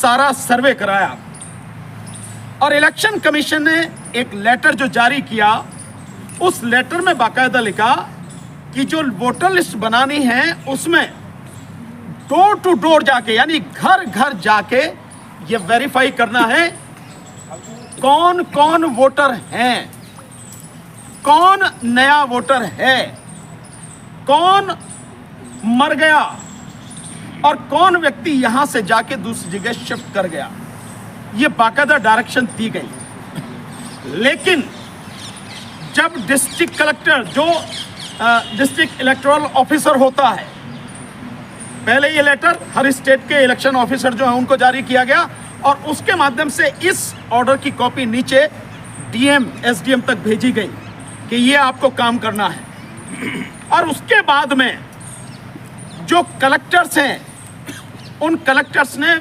सारा सर्वे कराया और इलेक्शन कमीशन ने एक लेटर जो जारी किया, उस लेटर में बाकायदा लिखा कि जो वोटर लिस्ट बनानी है उसमें डोर टू डोर जाके, यानी घर घर जाके ये वेरीफाई करना है कौन कौन वोटर हैं, कौन नया वोटर है, कौन मर गया और कौन व्यक्ति यहां से जाके दूसरी जगह शिफ्ट कर गया। ये बाकायदा डायरेक्शन दी गई। लेकिन जब डिस्ट्रिक्ट कलेक्टर, जो डिस्ट्रिक्ट इलेक्टोरल ऑफिसर होता है, पहले ये लेटर हर स्टेट के इलेक्शन ऑफिसर जो है उनको जारी किया गया और उसके माध्यम से इस ऑर्डर की कॉपी नीचे डीएम एसडीएम तक भेजी गई कि ये आपको काम करना है। और उसके बाद में जो कलेक्टर्स हैं, उन कलेक्टर्स ने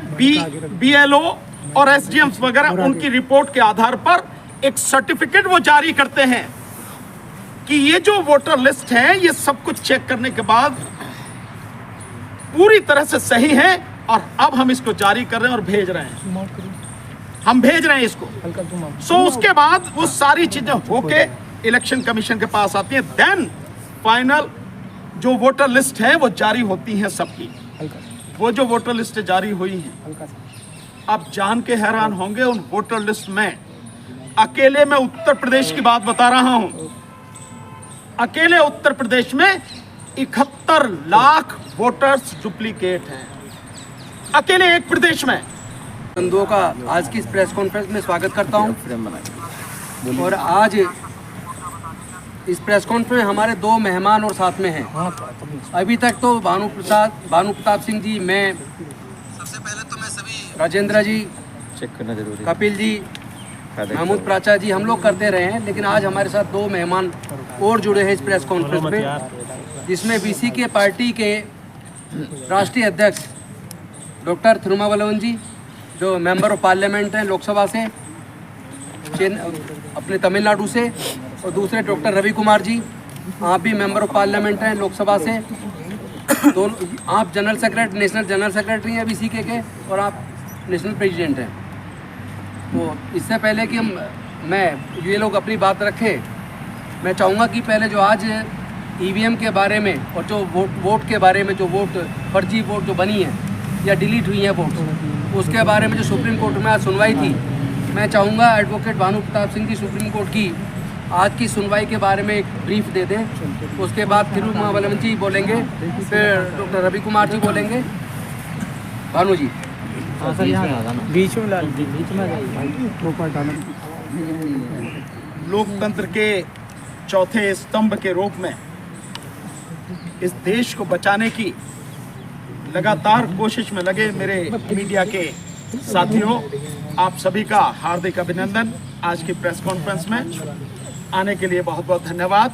बीएलओ और एसडीएम्स वगैरह उनकी रिपोर्ट के आधार पर एक सर्टिफिकेट वो जारी करते हैं कि ये जो वोटर लिस्ट है ये सब कुछ चेक करने के बाद पूरी तरह से सही है और अब हम इसको जारी कर रहे हैं और भेज रहे हैं, हम भेज रहे हैं इसको। सो उसके बाद वो सारी चीजें होके इलेक्शन कमीशन के पास आती हैं, देन फाइनल जो वोटर लिस्ट है वो जारी होती है सबकी। वो जो वोटर लिस्ट जारी हुई है, आप जान के हैरान होंगे, उन वोटर लिस्ट में अकेले मैं उत्तर प्रदेश की बात बता रहा हूं, अकेले उत्तर प्रदेश में 71 लाख वोटर्स डुप्लीकेट हैं, अकेले एक प्रदेश में। बंधुओं का आज की इस प्रेस कॉन्फ्रेंस में स्वागत करता हूं। और आज इस प्रेस कॉन्फ्रेंस में हमारे दो मेहमान और साथ में हैं। अभी तक तो भानु प्रताप सिंह जी, मैं सबसे पहले तो मैं सभी राजेंद्र जी, चेक करना जरूरी, कपिल जी, महमूद प्राचा जी, हम लोग करते रहे हैं। लेकिन आज हमारे साथ दो मेहमान और जुड़े हैं इस प्रेस कॉन्फ्रेंस में, जिसमें बीसी के पार्टी के राष्ट्रीय अध्यक्ष डॉक्टर थिरुमावलवन जी, जो मेंबर ऑफ पार्लियामेंट हैं लोकसभा से अपने तमिलनाडु से, और दूसरे डॉक्टर रवि कुमार जी, आप भी मेंबर ऑफ पार्लियामेंट हैं लोकसभा से। दोनों, आप general secretary, national general secretary हैं बीसी के और आप नेशनल प्रेसिडेंट हैं। तो इससे पहले कि मैं ये लोग अपनी बात रखें, मैं चाहूँगा कि पहले जो आज ईवीएम के बारे में और जो वोट के बारे में, जो फर्जी वोट जो बनी है या डिलीट हुई है वोट, उसके बारे में जो सुप्रीम कोर्ट में आज सुनवाई थी, मैं चाहूँगा advocate Bhanu Pratap Singh ji supreme court की आज की सुनवाई के बारे में एक ब्रीफ दे दें। उसके बाद थिरुमावलवन जी बोलेंगे, फिर डॉक्टर रवि कुमार जी बोलेंगे। भानु जी बीच में लोकतंत्र के चौथे स्तंभ के रूप में इस देश को बचाने की लगातार कोशिश में लगे मेरे मीडिया के साथियों, आप सभी का हार्दिक अभिनंदन। आज की प्रेस कॉन्फ्रेंस में आने के लिए बहुत बहुत धन्यवाद।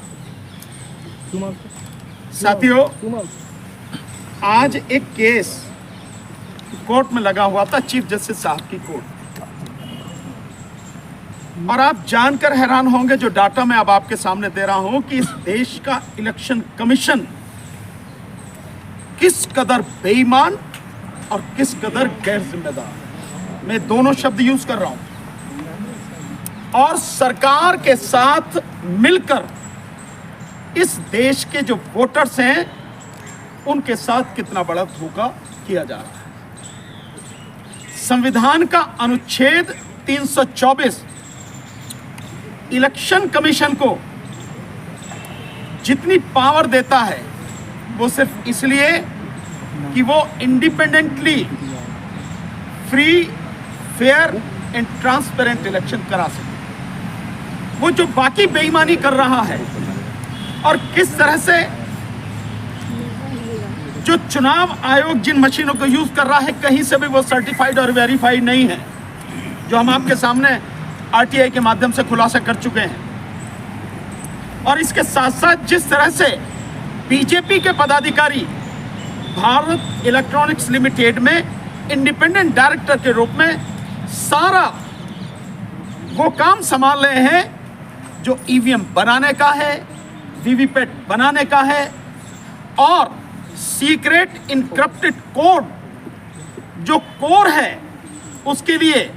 साथियों, आज एक केस कोर्ट में लगा हुआ था, चीफ जस्टिस साहब की कोर्ट, और आप जानकर हैरान होंगे जो डाटा मैं अब आपके सामने दे रहा हूं कि इस देश का इलेक्शन कमीशन किस कदर बेईमान और किस कदर गैर जिम्मेदार, मैं दोनों शब्द यूज कर रहा हूं, और सरकार के साथ मिलकर इस देश के जो वोटर्स हैं उनके साथ कितना बड़ा धोखा किया जा रहा है। संविधान का अनुच्छेद 324 इलेक्शन कमीशन को जितनी पावर देता है वो सिर्फ इसलिए कि वो independently free, fair and transparent election करा सके। वो जो बाकी बेईमानी कर रहा है और किस तरह से जो चुनाव आयोग जिन मशीनों को यूज कर रहा है, कहीं से भी वो सर्टिफाइड और वेरीफाइड नहीं है, जो हम आपके सामने आरटीआई के माध्यम से खुलासा कर चुके हैं। और इसके साथ साथ जिस तरह से बीजेपी के पदाधिकारी भारत इलेक्ट्रॉनिक्स लिमिटेड में इंडिपेंडेंट डायरेक्टर के रूप में सारा वो काम संभाल रहे हैं जो ईवीएम बनाने का है, वीवीपैट बनाने का है, और सीक्रेट इनक्रिप्टेड कोड जो कोर है उसके लिए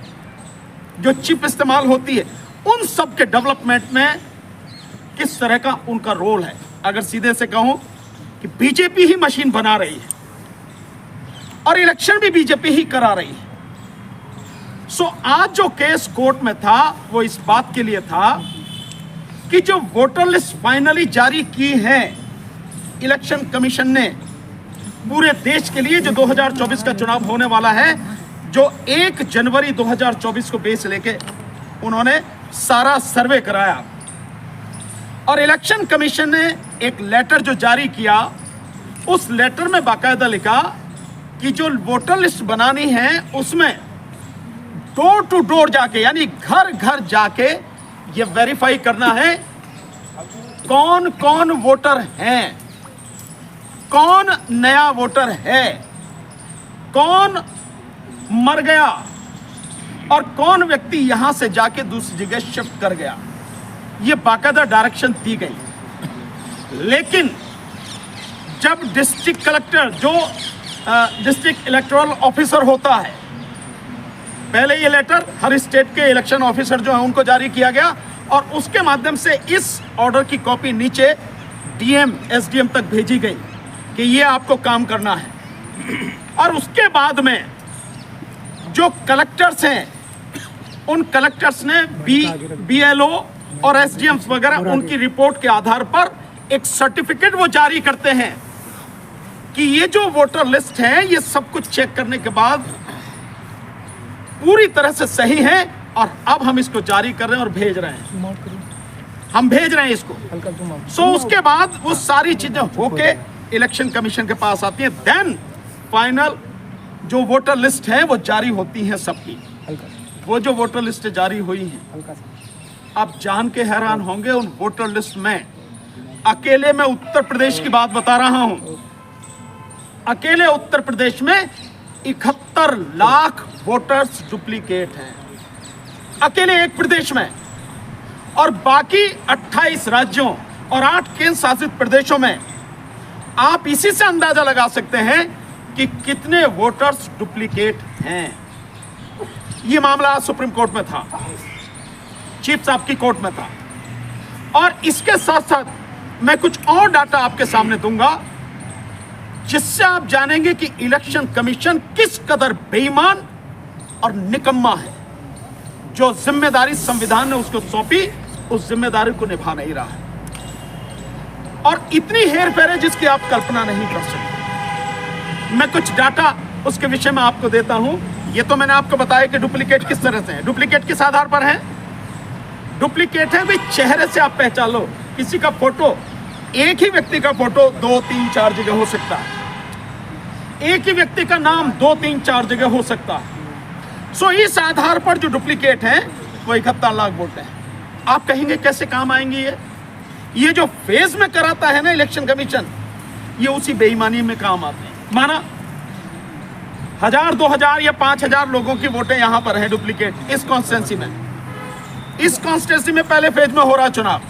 जो चिप इस्तेमाल होती है, उन सब के डेवलपमेंट में किस तरह का उनका रोल है। अगर सीधे से कहूं कि बीजेपी ही मशीन बना रही है और इलेक्शन भी बीजेपी ही करा रही है। सो आज जो केस कोर्ट में था वो इस बात के लिए था कि जो वोटर लिस्ट फाइनली जारी की है इलेक्शन कमीशन ने पूरे देश के लिए, जो 2024 का चुनाव होने वाला है, जो 1 जनवरी 2024 को बेस लेके उन्होंने सारा सर्वे कराया और इलेक्शन कमीशन ने एक लेटर जो जारी किया, उस लेटर में बाकायदा लिखा कि जो वोटर लिस्ट बनानी है उसमें डोर टू डोर जाके, यानी घर घर जाके ये वेरीफाई करना है कौन कौन वोटर हैं, कौन नया वोटर है, कौन मर गया और कौन व्यक्ति यहां से जाके दूसरी जगह शिफ्ट कर गया। ये बाकायदा डायरेक्शन दी गई। लेकिन जब डिस्ट्रिक्ट कलेक्टर, जो डिस्ट्रिक्ट इलेक्टोरल ऑफिसर होता है, पहले ये लेटर हर स्टेट के इलेक्शन ऑफिसर जो है उनको जारी किया गया और उसके माध्यम से इस ऑर्डर की कॉपी नीचे डीएम एसडीएम तक भेजी गई कि ये आपको काम करना है। और उसके बाद में जो कलेक्टर्स हैं, उन कलेक्टर्स ने बीएलओ और एसडीएम्स वगैरह उनकी रिपोर्ट के आधार पर एक सर्टिफिकेट वो जारी करते हैं कि ये जो वोटर लिस्ट है ये सब कुछ चेक करने के बाद पूरी तरह से सही है और अब हम इसको जारी कर रहे हैं और भेज रहे हैं, हम भेज रहे हैं इसको। सो उसके बाद वो सारी चीजें होके इलेक्शन कमीशन के पास आती है, देन फाइनल जो वोटर लिस्ट है वो जारी होती है सबकी। वो जो वोटर लिस्ट जारी हुई है, आप जान के हैरान होंगे, उन वोटर लिस्ट में अकेले मैं उत्तर प्रदेश की बात बता रहा हूं, अकेले उत्तर प्रदेश में 71 लाख वोटर्स डुप्लीकेट हैं, अकेले एक प्रदेश में। और बाकी 28 राज्यों और 8 केंद्र शासित प्रदेशों में आप इसी से अंदाजा लगा सकते हैं कि कितने वोटर्स डुप्लीकेट हैं। यह मामला सुप्रीम कोर्ट में था, चीफ साहब की कोर्ट में था। और इसके साथ साथ मैं कुछ और डाटा आपके सामने दूंगा जिससे आप जानेंगे कि इलेक्शन कमीशन किस कदर बेईमान और निकम्मा है। जो जिम्मेदारी संविधान ने उसको सौंपी, उस जिम्मेदारी को निभा नहीं रहा है और इतनी हेरफेर है जिसकी आप कल्पना नहीं कर सकते। मैं कुछ डाटा उसके विषय में आपको देता हूं। ये तो मैंने आपको बताया कि डुप्लीकेट किस तरह से है। डुप्लीकेट किस आधार पर है? डुप्लीकेट है भाई, चेहरे से आप पहचान लो किसी का फोटो, एक ही व्यक्ति का फोटो 2, 3, 4 जगह हो सकता है, एक ही व्यक्ति का नाम 2, 3, 4 जगह हो सकता है। सो इस आधार पर जो डुप्लीकेट है वो 71 लाख वोट है। आप कहेंगे कैसे काम आएंगे ये जो फेज में कराता है ना इलेक्शन कमीशन, ये उसी बेईमानी में काम आते हैं। माना 1000, 2000 या 5000 लोगों की वोटें यहां पर है डुप्लीकेट इस कॉन्स्टिट्यूंसी में। इस कॉन्स्टिट्यूंसी में पहले फेज में हो रहा चुनाव,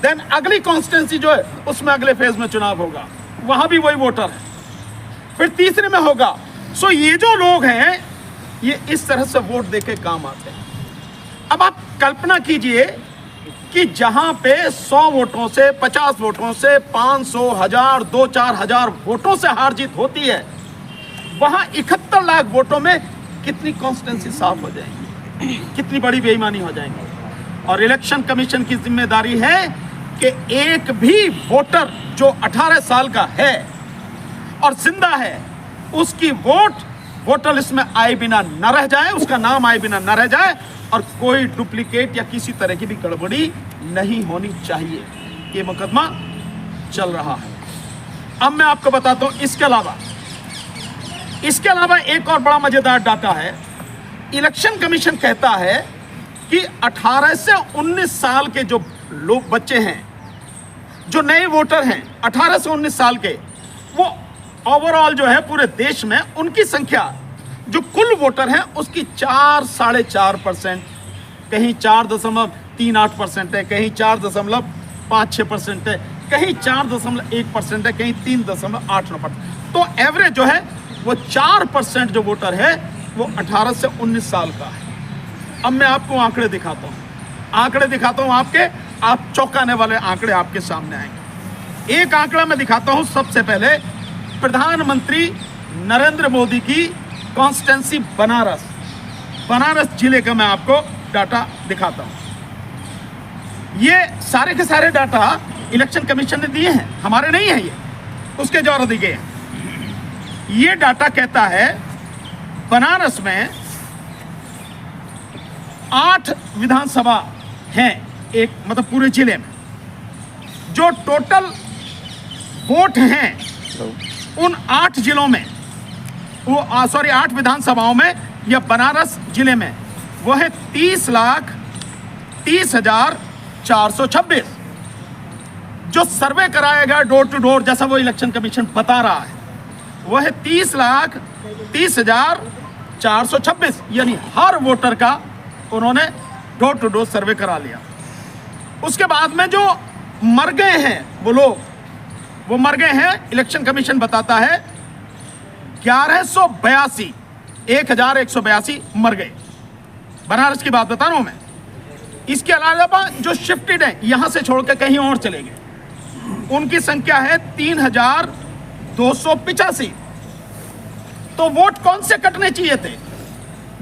देन अगली कॉन्स्टिट्यूंसी जो है उसमें अगले फेज में चुनाव होगा, वहां भी वही वोटर है, फिर तीसरे में होगा। सो ये जो लोग हैं ये इस तरह से वोट देके काम आते हैं। अब आप कल्पना कीजिए कि जहां पे 100 वोटों से, 50 वोटों से, 500, 1000, 2-4 हजार वोटों से हार जीत होती है, वहां 71 लाख वोटों में कितनी कॉन्स्टिट्यूंसी साफ हो जाएगी, कितनी बड़ी बेईमानी हो जाएगी। और इलेक्शन कमीशन की जिम्मेदारी है कि एक भी वोटर जो 18 साल का है और जिंदा है, उसकी वोटर लिस्ट में आए बिना न रह जाए, उसका नाम आए बिना न रह जाए और कोई डुप्लीकेट या किसी तरह की भी गड़बड़ी नहीं होनी चाहिए। ये मुकदमा चल रहा है। अब मैं आपको बताता हूं इसके अलावा एक और बड़ा मजेदार डाटा है। इलेक्शन कमीशन कहता है कि 18 से 19 साल के जो लोग, बच्चे हैं, जो नए वोटर हैं 18 से 19 साल के, वो ओवरऑल जो है पूरे देश में उनकी संख्या जो कुल वोटर हैं उसकी 4-4.5%, कहीं 4.38% है, कहीं 4.56% है, कहीं 4.1% है, कहीं 3.89%। तो एवरेज जो है वो 4% जो वोटर है वो 18 से 19 साल का है। अब मैं आपको आंकड़े दिखाता हूँ, आप चौंकाने वाले आंकड़े आपके सामने आएंगे। एक आंकड़ा मैं दिखाता हूँ सबसे पहले, प्रधानमंत्री नरेंद्र मोदी की कॉन्स्टिट्यूंसी बनारस जिले का मैं आपको डाटा दिखाता हूँ। ये सारे के सारे डाटा इलेक्शन कमीशन ने दिए हैं, हमारे नहीं है, ये उसके द्वारा दिए गए हैं। ये डाटा कहता है बनारस में 8 विधानसभा हैं, एक मतलब पूरे जिले में जो टोटल वोट हैं उन 8 जिलों में, वो 8 विधानसभाओं में या बनारस जिले में वो है 30,30,426। जो सर्वे कराया गया डोर टू डोर, जैसा वो इलेक्शन कमीशन बता रहा है, वो है 30,30,426, यानी हर वोटर का उन्होंने डोर टू डोर सर्वे करा लिया। उसके बाद में जो मर गए हैं वो लोग, वो मर गए हैं, इलेक्शन कमीशन बताता है 1182 मर गए। बनारस की बात बता रहा हूं मैं। इसके अलावा जो शिफ्टेड है, यहां से छोड़कर कहीं और चले गए, उनकी संख्या है 3,285। तो वोट कौन से कटने चाहिए थे?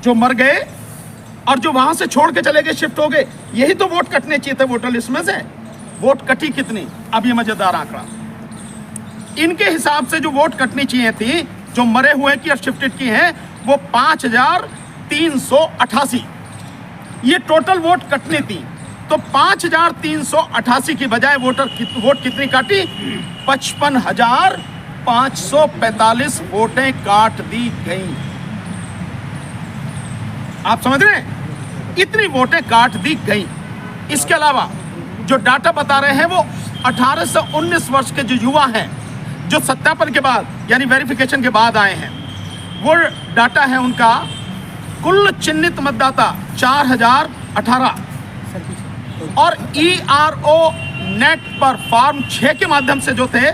जो मर गए और जो वहां से छोड़ के चले गए, शिफ्ट हो गए, यही तो वोट कटने चाहिए थे वोटर लिस्ट में से। वोट कटी कितनी? अब ये मजेदार आंकड़ा, इनके हिसाब से जो वोट कटनी चाहिए थी, जो मरे हुए की और शिफ्टेड की हैं, वो 5,388 ये टोटल वोट कटनी थी। तो 5,388 की बजाय वोट कितनी काटी? 55,545 वोटें काट दी गई। आप समझ रहे हैं? इतनी वोटें काट दी गई। इसके अलावा जो डाटा बता रहे हैं वो 18 से 19 वर्ष के जो युवा हैं, जो सत्यापन के बाद यानी वेरिफिकेशन के बाद आए हैं, वो डाटा है उनका कुल चिन्हित मतदाता 4,018 और ERO नेट पर फॉर्म 6 के माध्यम से जो थे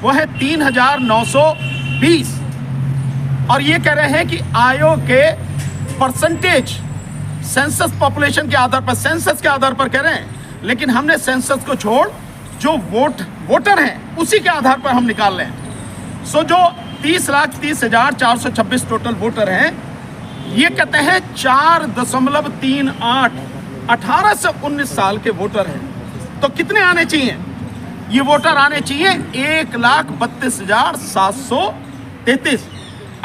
वो है 3,920। और ये कह रहे हैं कि आयोग के परसेंटेज सेंसस पॉपुलेशन के आधार पर, सेंसस के आधार पर कह रहे हैं, लेकिन हमने सेंसस को छोड़ जो वोटर हैं उसी के आधार पर हम निकाल रहे हैं। सो जो 30,30,426 टोटल वोटर हैं, ये कहते हैं 4.38 18 से 19 साल के वोटर हैं। तो कितने आने चाहिए? ये वोटर आने चाहिए 1,32,733।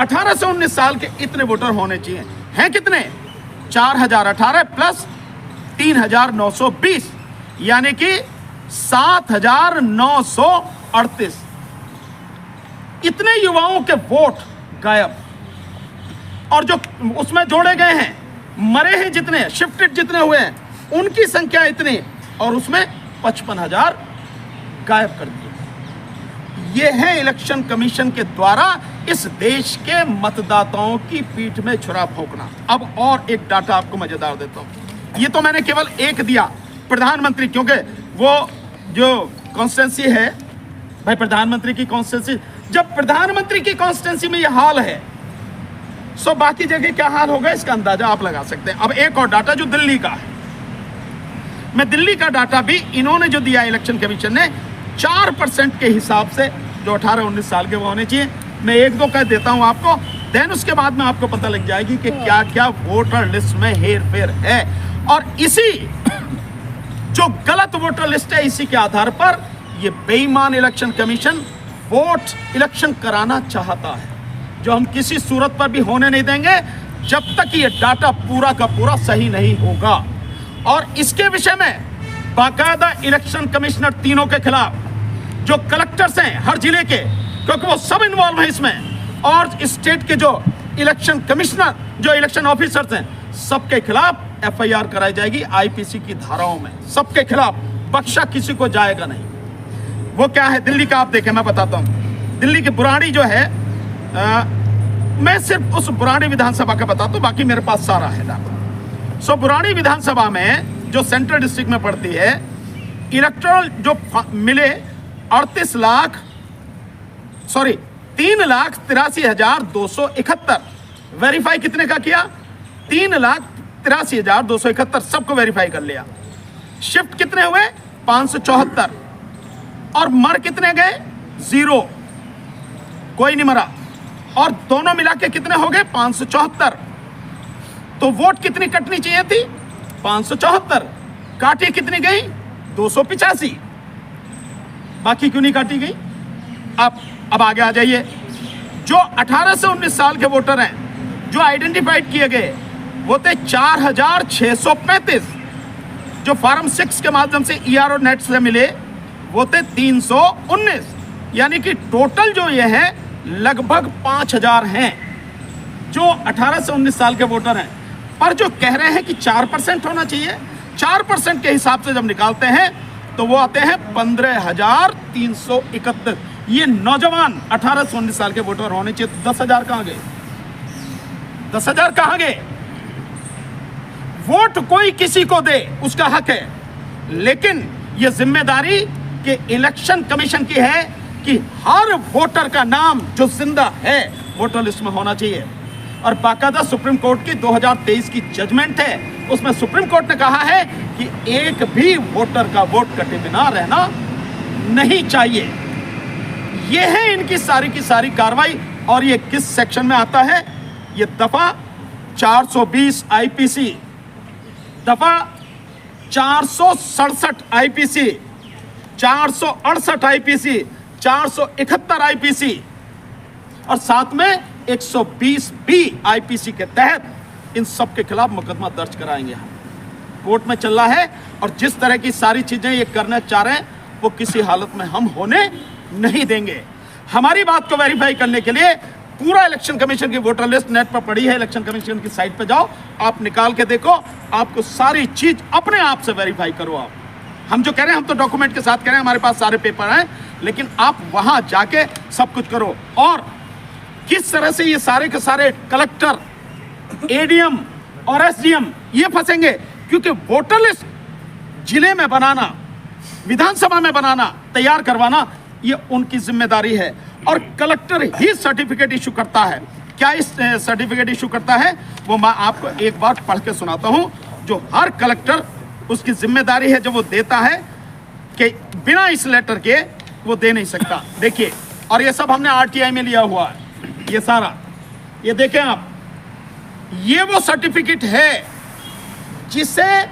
18 से 19 साल के इतने वोटर होने चाहिए। हैं कितने? 4,018 प्लस 3,920, यानी कि 7,938। इतने युवाओं के वोट गायब। और जो उसमें जोड़े गए हैं, मरे हैं जितने, शिफ्टेड जितने हुए हैं, उनकी संख्या इतनी, और उसमें 55,000 गायब कर दिए। ये है इलेक्शन कमीशन के द्वारा इस देश के मतदाताओं की पीठ में छुरा फूंकना। अब और एक डाटा आपको मजेदार देता हूं। ये तो मैंने केवल एक दिया, प्रधानमंत्री, क्योंकि वो जो कॉन्स्टिट्यूंसी है भाई, प्रधानमंत्री की कॉन्स्टिट्यूंसी, जब प्रधानमंत्री की कॉन्स्टिट्यूंसी में ये हाल है, सो बाकी जगह क्या हाल होगा इसका अंदाजा आप लगा सकते हैं। अब एक और डाटा जो दिल्ली का है, मैं दिल्ली का डाटा भी इन्होंने जो दिया इलेक्शन कमीशन ने 4% के हिसाब से, जो 18-19 साल के वो होने चाहिए। मैं 1-2 कह देता हूं आपको, देन उसके बाद में आपको पता लग जाएगी कि क्या क्या वोटर लिस्ट में हेर फेर है। और इसी जो गलत वोटर लिस्ट है, इसी के आधार पर ये बेईमान इलेक्शन कमीशन वोट इलेक्शन कराना चाहता है, जो हम किसी सूरत पर भी होने नहीं देंगे जब तक ये डाटा पूरा का पूरा सही नहीं होगा। और इसके विषय में बाकायदा इलेक्शन कमिश्नर तीनों के खिलाफ, जो कलेक्टर्स हैं हर जिले के, क्योंकि वो सब इन्वॉल्व हैं इसमें, और स्टेट के जो इलेक्शन कमिश्नर, जो इलेक्शन ऑफिसर्स हैं, सबके खिलाफ FIR कराई जाएगी IPC की धाराओं में। सबके खिलाफ, बख्शा किसी को जाएगा नहीं। वो क्या है दिल्ली का, आप देखें, मैं बताता हूँ। दिल्ली की बुराड़ी जो है, मैं सिर्फ उस बुराड़ी विधानसभा का बताता हूँ, बाकी मेरे पास सारा है डाटा। सो बुराड़ी विधानसभा में जो सेंट्रल डिस्ट्रिक्ट में पड़ती है, इलेक्टोरल जो मिले 3,83,271, वेरीफाई कितने का किया? 3,83,271 सबको वेरीफाई कर लिया। शिफ्ट कितने हुए? 574। और मर कितने गए? 0, कोई नहीं मरा। और दोनों मिला के कितने हो गए? 574। तो वोट कितनी कटनी चाहिए थी? 574। काटी कितनी गई? 285। बाकी क्यों नहीं काटी गई? अब आगे आ जाइए। जो 18 से 19 साल के वोटर हैं जो आइडेंटिफाइड किए गए वो थे 4,635। जो फॉर्म 6 के माध्यम से ER और नेट से मिले वो थे 319। यानी कि टोटल जो ये है लगभग 5,000 हैं जो 18 से 19 साल के वोटर हैं। पर जो कह रहे हैं कि 4% होना चाहिए, 4% के हिसाब से जब निकालते हैं तो वो आते हैं 15,331। ये नौजवान 18 से 19 साल के वोटर होने चाहिए। 10,000 कहां गए? 10,000 कहां गए? वोट कोई किसी को दे, उसका हक है, लेकिन ये जिम्मेदारी के इलेक्शन कमीशन की है कि हर वोटर का नाम जो जिंदा है वोटर लिस्ट में होना चाहिए। और बाकायदा सुप्रीम कोर्ट की 2023 की जजमेंट है, उसमें सुप्रीम कोर्ट ने कहा है कि एक भी वोटर का वोट कटे बिना रहना नहीं चाहिए। ये है इनकी सारी की सारी कार्रवाई। और ये किस सेक्शन में आता है? ये दफा 420 IPC, दफा 467 IPC, 468 IPC, 471 IPC और साथ में 120B IPC के तहत इन सब के खिलाफ मुकदमा दर्ज कराएंगे। हम कोर्ट में चल रहा है और जिस तरह की सारी चीजें ये करना चाह रहे हैं वो किसी हालत में हम होने नहीं देंगे। हमारी बात को वेरीफाई करने के लिए पूरा इलेक्शन कमीशन की वोटर लिस्ट नेट पर पड़ी है। इलेक्शन कमीशन की साइट पे जाओ, आप निकाल के देखो, आपको सारी चीज अपने आप से वेरीफाई करो। आप हम जो कह रहे हैं, हम तो डॉक्यूमेंट के साथ कह रहे हैं, हमारे पास सारे पेपर हैं, लेकिन आप वहां जाके सब कुछ करो। और किस तरह से ये सारे के सारे कलेक्टर, ADM और SDM ये फंसेंगे, क्योंकि वोटर लिस्ट जिले में बनाना, विधानसभा में बनाना, तैयार करवाना ये उनकी जिम्मेदारी है। और कलेक्टर ही सर्टिफिकेट इशू करता है। क्या इस सर्टिफिकेट इशू करता है वो मैं आपको एक बार पढ़ के सुनाता हूं, जो हर कलेक्टर उसकी जिम्मेदारी है, जो वो देता है कि बिना इस लेटर के वो दे नहीं सकता। देखिए, और ये सब हमने RTI में लिया हुआ है, ये सारा, ये देखें आप, ये वो सर्टिफिकेट है जिसे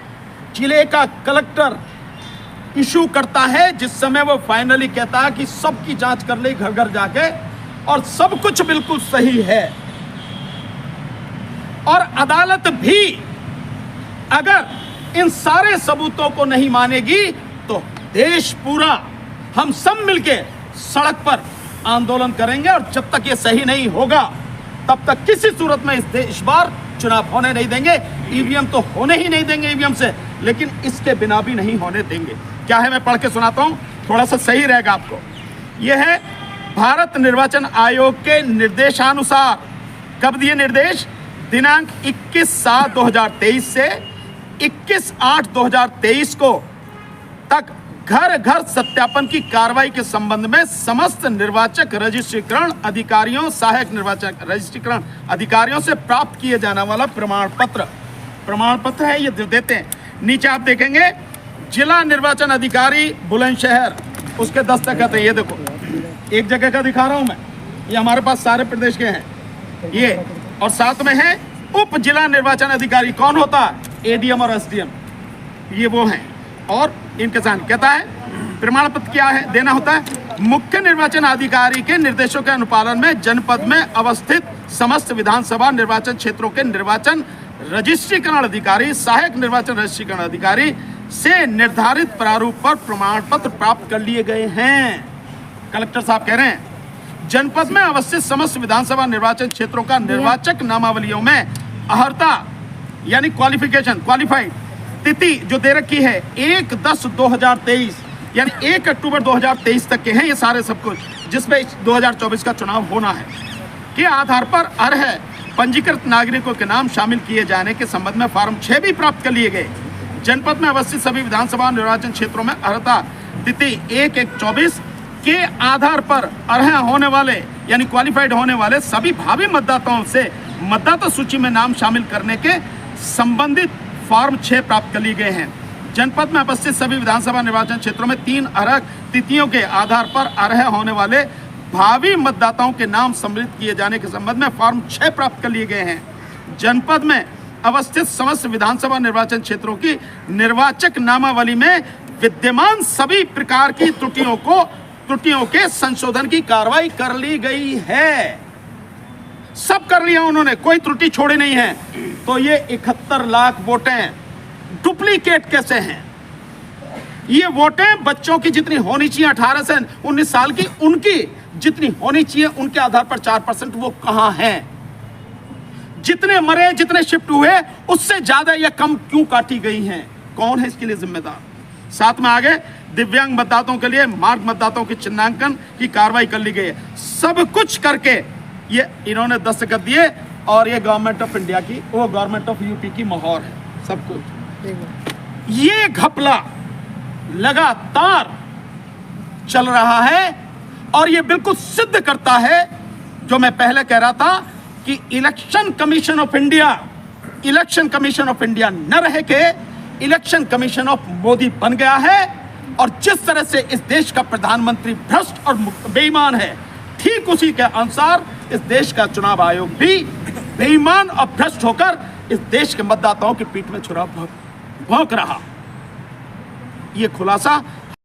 जिले का कलेक्टर इशू करता है, जिस समय वो फाइनली कहता है कि सबकी जांच कर ली घर घर जाके और सब कुछ बिल्कुल सही है। और अदालत भी अगर इन सारे सबूतों को नहीं मानेगी तो देश पूरा हम सब मिलके सड़क पर आंदोलन करेंगे। और जब तक ये सही नहीं होगा तब तक किसी सूरत में इस बार चुनाव होने नहीं देंगे। EVM तो होने ही नहीं देंगे EVM से, लेकिन इसके बिना भी नहीं होने देंगे। क्या है, मैं पढ़ के सुनाता हूं, थोड़ा सा सही रहेगा आपको। यह है भारत निर्वाचन आयोग के निर्देशानुसार। कब दिए निर्देश? दिनांक 21/7/2023 से 21/8/2023 को तक घर घर सत्यापन की कार्रवाई के संबंध में समस्त निर्वाचक रजिस्ट्रीकरण अधिकारियों, सहायक निर्वाचक रजिस्ट्रीकरण अधिकारियों से प्राप्त किए जाने वाला प्रमाण पत्र है, ये देते हैं। नीचे आप देखेंगे जिला निर्वाचन अधिकारी बुलंदशहर, उसके दस्तखत है। ये देखो, एक जगह का दिखा रहा हूं मैं, ये हमारे पास सारे प्रदेश के हैं ये। और साथ में है उप जिला निर्वाचन अधिकारी, कौन होता है? ADM और SDM, ये वो हैं। और इनके साथ कहता है प्रमाण पत्र क्या है देना होता है? मुख्य निर्वाचन अधिकारी के निर्देशों के अनुपालन में जनपद में अवस्थित समस्त विधानसभा निर्वाचन क्षेत्रों के निर्वाचन रजिस्ट्रीकरण अधिकारी, सहायक निर्वाचन रजिस्ट्रीकरण अधिकारी से निर्धारित प्रारूप पर प्रमाण पत्र प्राप्त कर लिए गए हैं। कलेक्टर साहब कह रहे हैं जनपद में अवस्थित समस्त विधानसभा निर्वाचन क्षेत्रों का निर्वाचक नामावलियों में अर्हता यानी क्वालिफाइड तिथि जो दे रखी है 1/10/2023 यानी 1 अक्टूबर 2023 तक के हैं ये सारे सब कुछ, जिसमें 2024 का चुनाव होना है, के आधार पर अर्ह पंजीकृत नागरिकों के नाम शामिल किए जाने के संबंध में फॉर्म 6 भी प्राप्त कर लिए गए। जनपद में अवस्थित सभी विधानसभा निर्वाचन क्षेत्रों में अर्हता तिथि 1/1/24 के आधार पर अर्ह होने वाले यानी क्वालिफाइड होने वाले सभी भावी मतदाताओं से मतदाता सूची में नाम शामिल करने के संबंधित फॉर्म 6 प्राप्त कर लिए गए हैं। जनपद में उपस्थित सभी विधानसभा निर्वाचन क्षेत्रों में 3 अर्ह तिथियों के आधार पर अर्ह होने वाले भावी मतदाताओं के नाम सम्मिलित किए जाने के संबंध में फॉर्म 6 प्राप्त कर लिए गए हैं। जनपद में अवस्थित समस्त विधानसभा निर्वाचन क्षेत्रों की निर्वाचक नामावली में विद्यमान सभी प्रकार की त्रुटियों के संशोधन की कार्रवाई कर ली गई है। सब कर लिया उन्होंने, कोई त्रुटि छोड़ी नहीं है। तो ये 71 लाख वोटें डुप्लीकेट कैसे हैं? ये वोटें बच्चों की जितनी होनी चाहिए 18 से 19 साल की, उनकी जितनी होनी चाहिए उनके आधार पर 4% वो कहां हैं? जितने मरे, जितने शिफ्ट हुए, उससे ज्यादा या कम क्यों काटी गई हैं? कौन है इसके लिए जिम्मेदार? साथ में आगे दिव्यांग मतदाताओं के लिए मार्ग मतदाताओं के चिन्हांकन की कार्रवाई कर ली गई है। सब कुछ करके ये इन्होंने दस्तखत दिए और ये गवर्नमेंट ऑफ इंडिया की, वो गवर्नमेंट ऑफ यूपी की मोहर है। सब कुछ ये घपला लगातार चल रहा है और ये बिल्कुल सिद्ध करता है जो मैं पहले कह रहा था कि इलेक्शन कमीशन ऑफ इंडिया न रह के इलेक्शन कमीशन ऑफ मोदी बन गया है। और जिस तरह से इस देश का प्रधानमंत्री भ्रष्ट और बेईमान है, ठीक उसी के अनुसार इस देश का चुनाव आयोग भी बेईमान और भ्रष्ट होकर इस देश के मतदाताओं की पीठ में छुरा भोंक रहा। ये खुलासा